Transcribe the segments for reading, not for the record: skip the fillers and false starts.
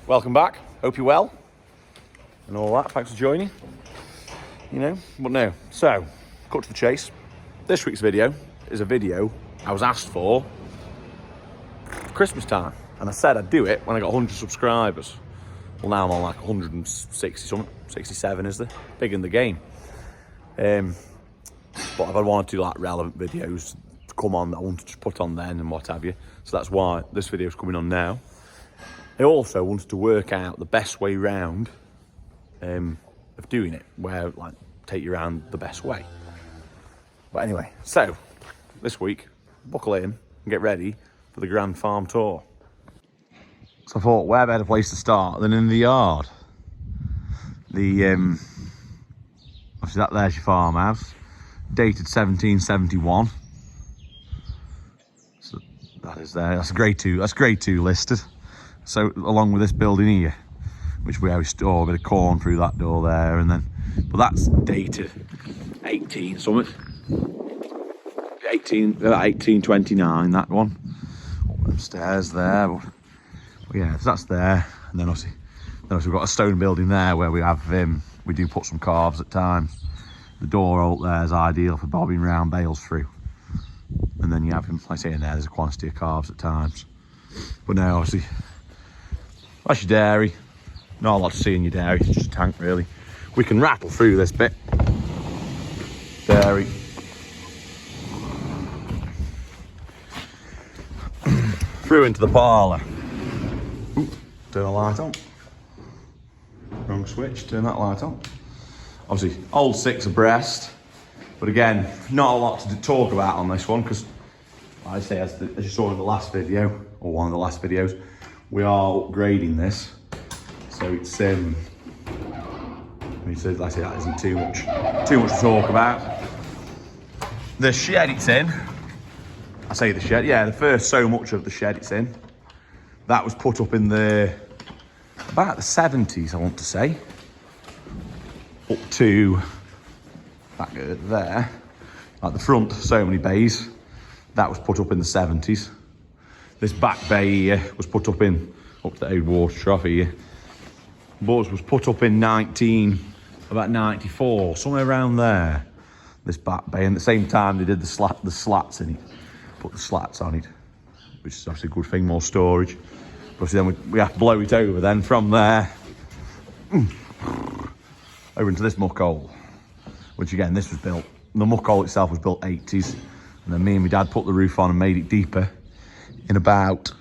welcome back. Hope you're well and all that. Thanks for joining. But no. So, cut to the chase. This week's video is a video I was asked for Christmas time, and I said I'd do it when I got 100 subscribers. Well, now I'm on like 160 something, 67 is there? Big in the game. But if I wanted to do like relevant videos to come on that I wanted to put on then and what have you, so that's why this video is coming on now. I also wanted to work out the best way round of doing it, where like take you around the best way. But anyway, so this week, buckle in and get ready for the Grand Farm tour. So I thought, where better place to start than in the yard? Obviously that there's your farmhouse, dated 1771. So that is there. That's grade two. That's grade 2 listed. So along with this building here, which we always store a bit of corn through that door there, and then, but that's dated 1829. That one. Up them stairs there. But yeah, so that's there, and then obviously we've got a stone building there where we have we do put some calves at times. The door out there is ideal for bobbing round bales through, and then you have him, like I say, in there's a quantity of calves at times. But now obviously that's your dairy. Not a lot to see in your dairy, it's just a tank really. We can rattle through this bit. Dairy. Through into the parlour. Ooh, turn the light on. Wrong switch, turn that light on. Obviously, old 6 abreast, but again, not a lot to talk about on this one because, like I say, as you saw in the last video, or one of the last videos, we are upgrading this. So it's, like I say, that isn't too much to talk about. The shed it's in, I say the shed, yeah, the first so much of the shed it's in, that was put up in about the 70s, I want to say. Up to back there, like the front, so many bays, that was put up in the 70s. This back bay here was put up to the old water trough here. But was put up in about 94, somewhere around there. This back bay, and at the same time they did the slats in it, put the slats on it, which is obviously a good thing, more storage. But then we have to blow it over then from there over into this muck hole, which again, this was built, the muck hole itself was built 80s, and then me and my dad put the roof on and made it deeper in about,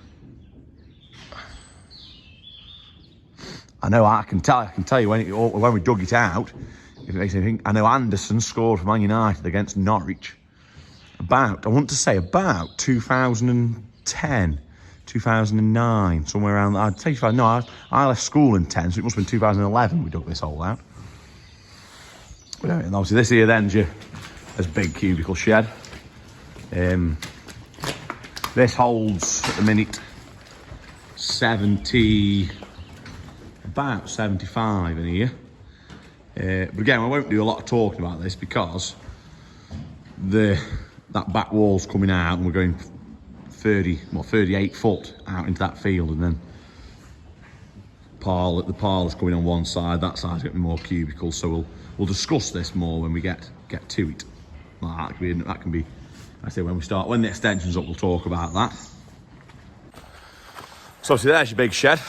I can tell you when we dug it out, if it makes anything, I know Anderson scored for Man United against Norwich about 2010, 2009, somewhere around that. I'd say, I left school in 10, so it must have been 2011 we dug this hole out. But anyway, and obviously this here then's this big cubicle shed. This holds at the minute about 75 in here. But again, I won't do a lot of talking about this because that back wall's coming out and we're going 38 foot out into that field, and then the parlour's coming on one side, that side's going to be more cubicles, so we'll discuss this more when we get to it. That can be, I say, when the extension's up, we'll talk about that. So obviously there's your big shed.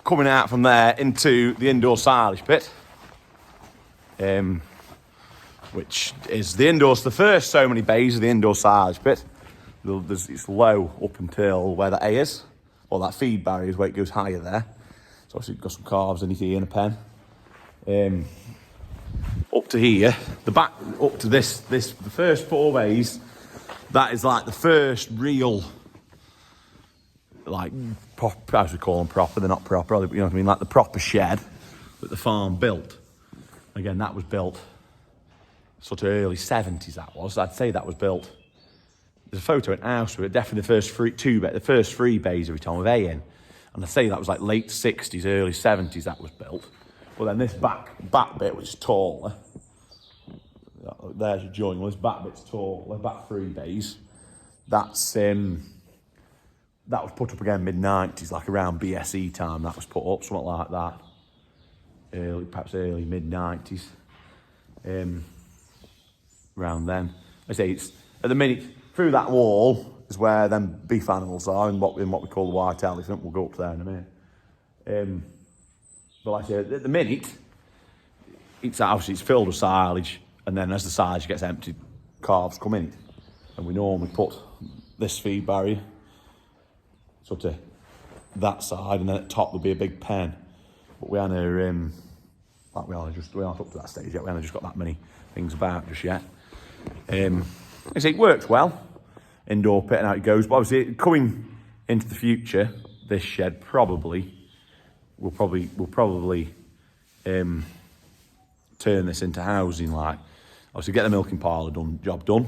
Coming out from there into the indoor silage pit, which is the first so many bays of the indoor silage pit. It's low up until where that A is, or that feed barrier is where it goes higher there. So obviously you've got some calves in it here and a pen. Up to here, the back, up to the first 4 bays, that is like the first real, like, as we call them, proper, they're not proper, you know what I mean, like the proper shed that the farm built. Again, that was built sort of early 70s, that was. I'd say that was built, there's a photo in house with it, definitely the first 3 bays every time with A in. And I'd say that was like late 60s, early 70s that was built. But then this back bit, which is taller, there's your joint, well, this back bit's taller, back 3 bays, that's that was put up again mid-90s, like around BSE time. That was put up, something like that. Perhaps early mid-90s. Around then. I say it's at the minute through that wall is where them beef animals are, in what we call the white elephant. We'll go up there in a minute. But like I say, at the minute, it's obviously it's filled with silage, and then as the silage gets emptied, calves come in, and we normally put this feed barrier sort of that side, and then at the top there'll be a big pen. But we haven't we aren't up to that stage yet. We haven't just got that many things about just yet. I say it works well, indoor pit and out it goes. But obviously coming into the future, this shed we'll probably turn this into housing. Like obviously get the milking parlour job done,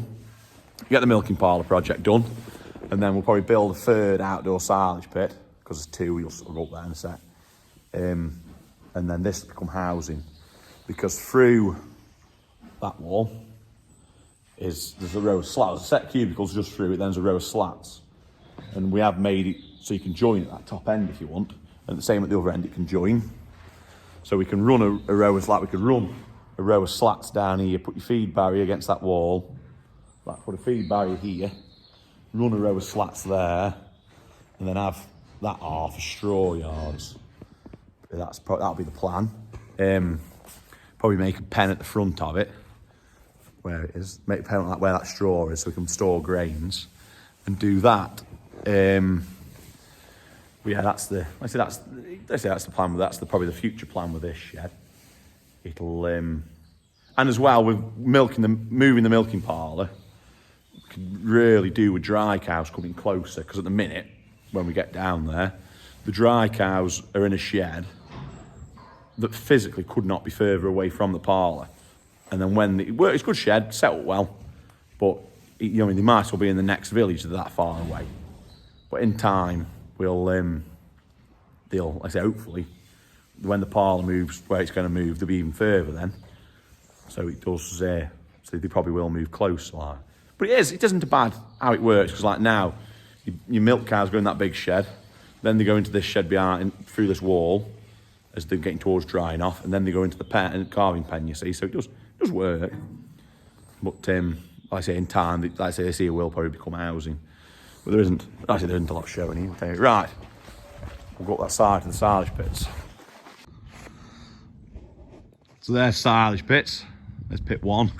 get the milking parlour project done, and then we'll probably build a third outdoor silage pit because there's two. You'll sort of go up there in a sec. And then this will become housing, because through that wall there's a row of slats, a set of cubicles just through it, then there's a row of slats, and we have made it so you can join at that top end if you want, and the same at the other end it can join. So we can run a row of slats down here, put your feed barrier against that wall, like put a feed barrier here, run a row of slats there, and then have that half a straw yards. That'll be the plan. Probably make a pen at the front of it, where it is. Make a pen like where that straw is, so we can store grains, and do that. But yeah, that's the plan. That's probably the future plan with this shed. It'll and as well with moving the milking parlour, we can really do with dry cows coming closer, because at the minute when we get down there, the dry cows are in a shed that physically could not be further away from the parlour. And then it's a good shed, set up well, but they might as well be in the next village that far away. But in time, hopefully, when the parlour moves where it's going to move, they'll be even further then. So it does, so they probably will move closer. Like. But it isn't bad how it works, because like now, your milk cows go in that big shed, then they go into this shed behind, through this wall, as they're getting towards drying off, and then they go into the calving pen, you see, so it does work. But like I say, in time, like I say, this here will probably become housing. But there isn't a lot showing here. Right, we'll go up that side to the silage pits. So there's silage pits. There's pit 1.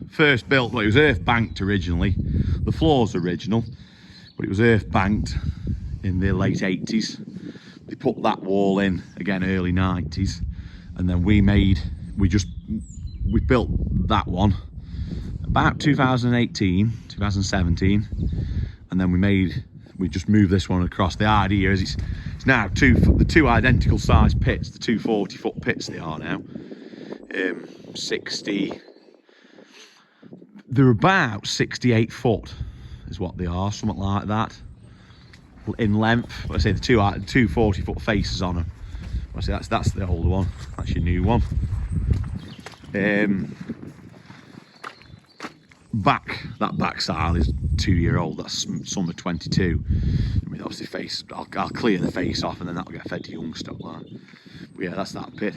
First built, well, it was earth banked originally. The floor's original, but it was earth banked in the late 80s. They put that wall in again early 90s, and then we built that one about 2017, and then we just moved this one across. The idea is it's now the two identical size pits, the two 40-foot pits they are now. 60, they're about 68 foot is what they are, something like that. In length, I say the two 40-foot faces on them. I say that's the older one. That's your new one. That back style is 2-year-old. That's summer 22. I mean, obviously I'll clear the face off, and then that'll get fed to young stock. Like. But yeah, that's that pit.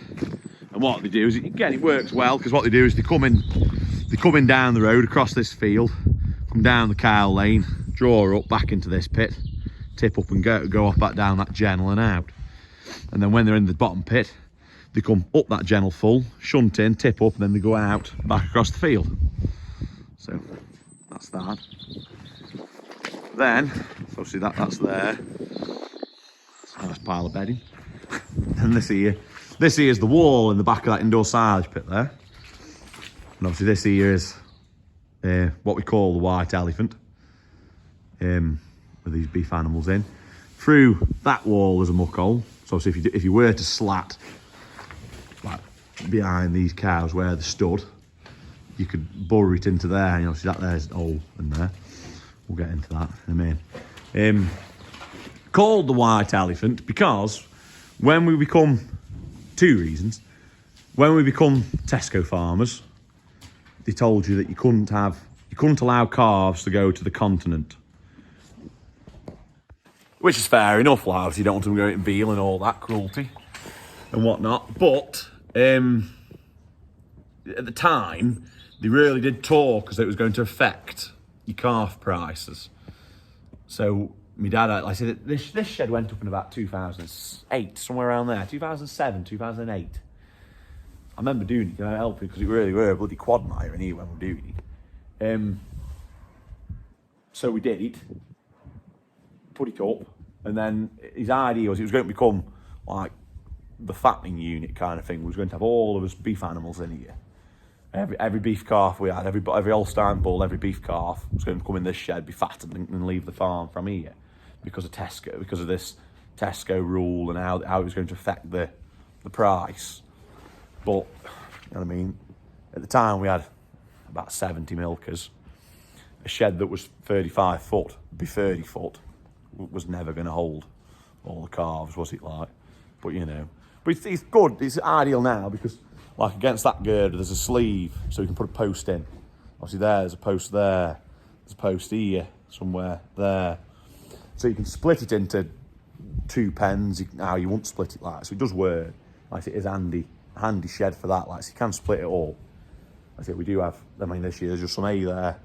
And what they do is, again, it works well, because what they do is they come in down the road across this field, come down the cow lane, draw up back into this pit, tip up and go off back down that gennel and out. And then when they're in the bottom pit, they come up that gennel full, shunt in, tip up, and then they go out back across the field. So that's that. Then obviously that's there. That's a nice pile of bedding. And this here is the wall in the back of that indoor silage pit there. And obviously this here is what we call the white elephant, with these beef animals in. Through that wall there's a muck hole. So obviously if you were to slat like behind these cows where they stood, you could burrow it into there, and obviously there's an hole in there. We'll get into that in a minute. Called the white elephant because when we become, 2 reasons. When we become Tesco farmers, they told you that you couldn't allow calves to go to the continent which is fair enough, like, obviously you don't want them going to veal and all that cruelty and whatnot. But at the time, they really did talk as it was going to affect your calf prices. So my dad, like I said, this shed went up in about 2008, somewhere around there, 2007, 2008. I remember doing it, helping because it really were a bloody quagmire in here when we were doing it. So we did it, put it up, and then his idea was it was going to become like the fattening unit kind of thing. We was going to have all of us beef animals in here. Every beef calf we had, every Holstein bull, every beef calf was going to come in this shed, be fattened, and leave the farm from here because of Tesco, because of this Tesco rule and how it was going to affect the price. But you know what I mean. At the time, we had about 70 milkers. A shed that was 35 foot, be 30 foot, was never going to hold all the calves, was it like? But you know, but it's good. It's ideal now because, like, against that girder, there's a sleeve, so you can put a post in. Obviously, there's a post there. There's a post here, somewhere there. So you can split it into 2 pens. Now you won't split it like so. It does work. Like it is handy shed for that. Like so you can split it all. I say we do have. I mean, this year there's just some hay there.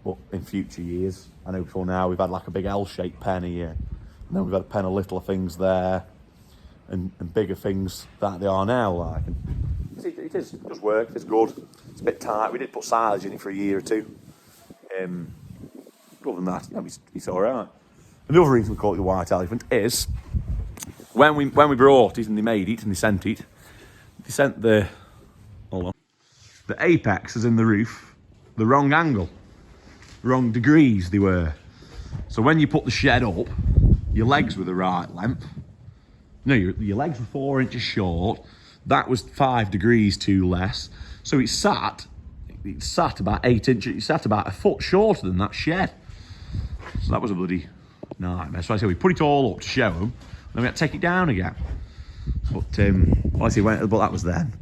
But in future years, I know before now we've had like a big L-shaped pen here, and then we've had a pen of little things there, and bigger things that they are now. Like, and it does work. It's good. It's a bit tight. We did put silage in it for a year or two. Other than that, it's all right. Another reason we call it the White Elephant is when we brought it and they made it and they sent it. They sent the apex, as in the roof, the wrong angle. Wrong degrees they were. So when you put the shed up, your legs were the right length. No, your legs were 4 inches short. That was 5 degrees too less. So it sat about 8 inches. It sat about a foot shorter than that shed. So that was a bloody nightmare. So I said we put it all up to show them, and then we had to take it down again. But but that was then.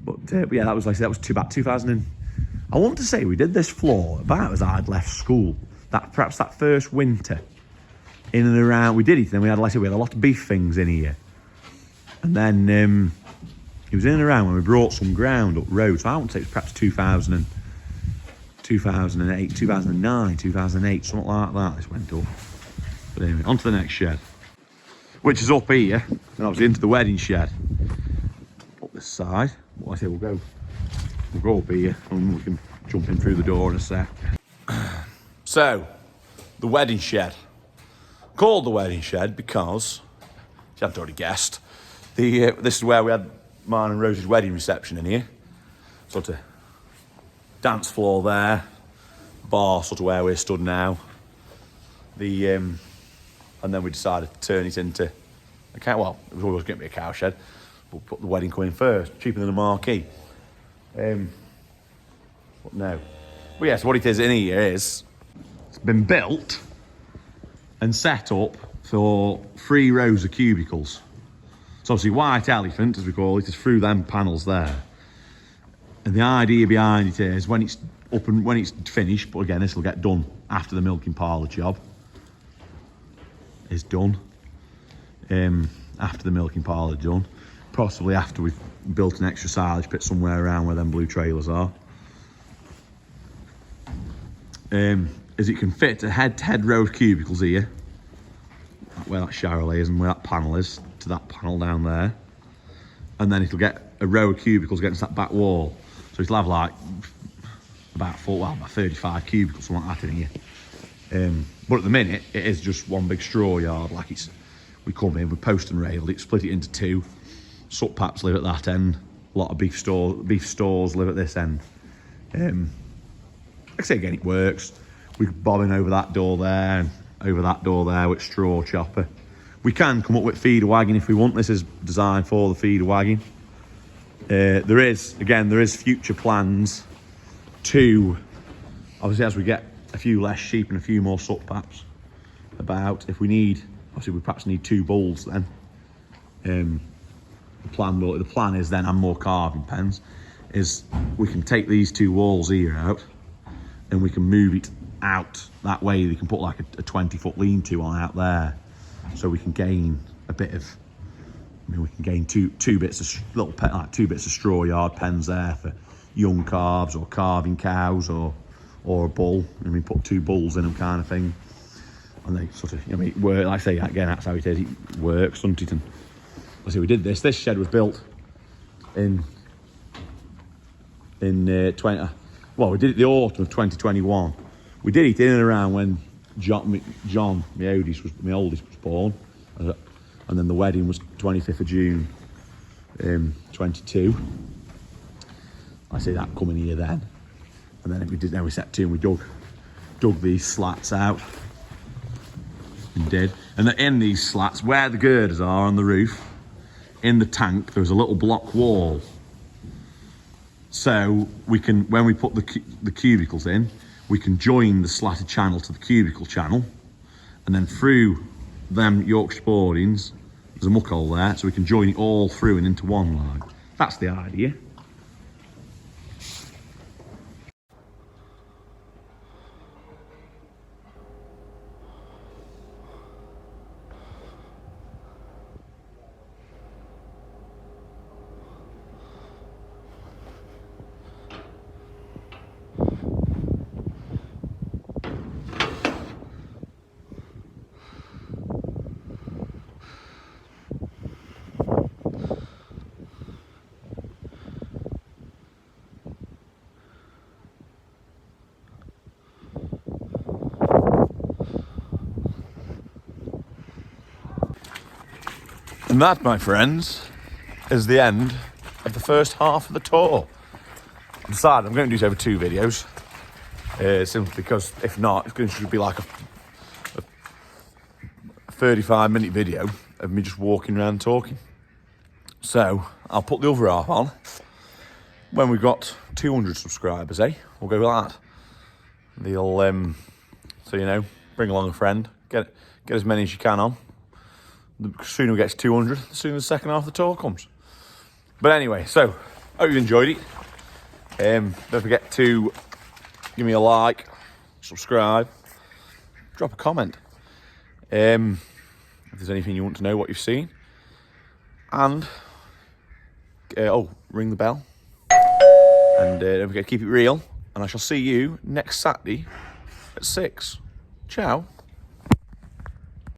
But yeah, that was like I said, that was about 2000. I want to say we did this floor about as I'd left school. Perhaps that first winter, in and around. We did it, and then we had, like I said, we had a lot of beef things in here. And then it was in and around when we brought some ground up road. So I want to say it was perhaps 2008, 2009, 2008, something like that. This went up. But anyway, on to the next shed, which is up here, and obviously into the wedding shed. Up this side. Well, I say we'll go up here and we can jump in through the door in a sec. So, the wedding shed. Called the wedding shed because, if you haven't already guessed, this is where we had mine and Rose's wedding reception in here. Sort of dance floor there, bar sort of where we're stood now. And then we decided to turn it into a cow. Well, it was always going to be a cow shed. We'll put the wedding coming first, cheaper than a marquee. But no. But yes, what it is in here is it's been built and set up for 3 rows of cubicles. So obviously White Elephant, as we call it, is through them panels there. And the idea behind it is when it's up and when it's finished, but again this will get done after the milking parlour job is done. After the milking parlour done. Possibly after we've built an extra silage pit somewhere around where them blue trailers are. As it can fit a head row of cubicles here, where that shower is and where that panel is, to that panel down there. And then it'll get a row of cubicles against that back wall. So it'll have like about 35 cubicles, something like that in here. But at the minute, it is just one big straw yard. Like we come in, we post and railed it, split it into 2. Sup paps live at that end. A lot of beef stores live at this end. Like I say again, it works. We can bob in over that door there and over that door there with straw chopper. We can come up with feeder wagon if we want. This is designed for the feeder wagon. There is future plans to, obviously as we get a few less sheep and a few more sup paps about, if we need, obviously we perhaps need 2 bulls then. The plan is then, and more calving pens, is we can take these 2 walls here out and we can move it out that way. They can put like a 20-foot lean-to on out there, so we can gain a bit of, I mean, we can gain two bits of little like 2 bits of straw yard pens there for young calves or calving cows or a bull. I mean, put 2 bulls in them kind of thing, and they sort of, I mean, work. Like I say again, that's how it is. It works, doesn't it? And I say we did this. This shed was built in 20. Well, we did it the autumn of 2021. We did it in and around when John, my oldest was born, and then the wedding was 25th of June, 22. I see that coming here then, and then we set to and we dug these slats out, and did. And in these slats, where the girders are on the roof, in the tank, there was a little block wall. So we can, when we put the cubicles in, we can join the slatted channel to the cubicle channel, and then through them Yorkshire boardings, there's a muck hole there, so we can join it all through and into one line. That's the idea. And that, my friends, is the end of the first half of the tour. I decided I'm going to do this over 2 videos, simply because if not, it's going to be like a 35-minute video of me just walking around talking. So I'll put the other half on when we've got 200 subscribers, eh? We'll go with that. They'll, so you know, bring along a friend, get as many as you can on. The sooner we get to 200, the sooner the second half of the tour comes. But anyway, so hope you enjoyed it. Don't forget to give me a like, subscribe, drop a comment. If there's anything you want to know what you've seen, and ring the bell, and don't forget to keep it real. And I shall see you next Saturday at 6. Ciao.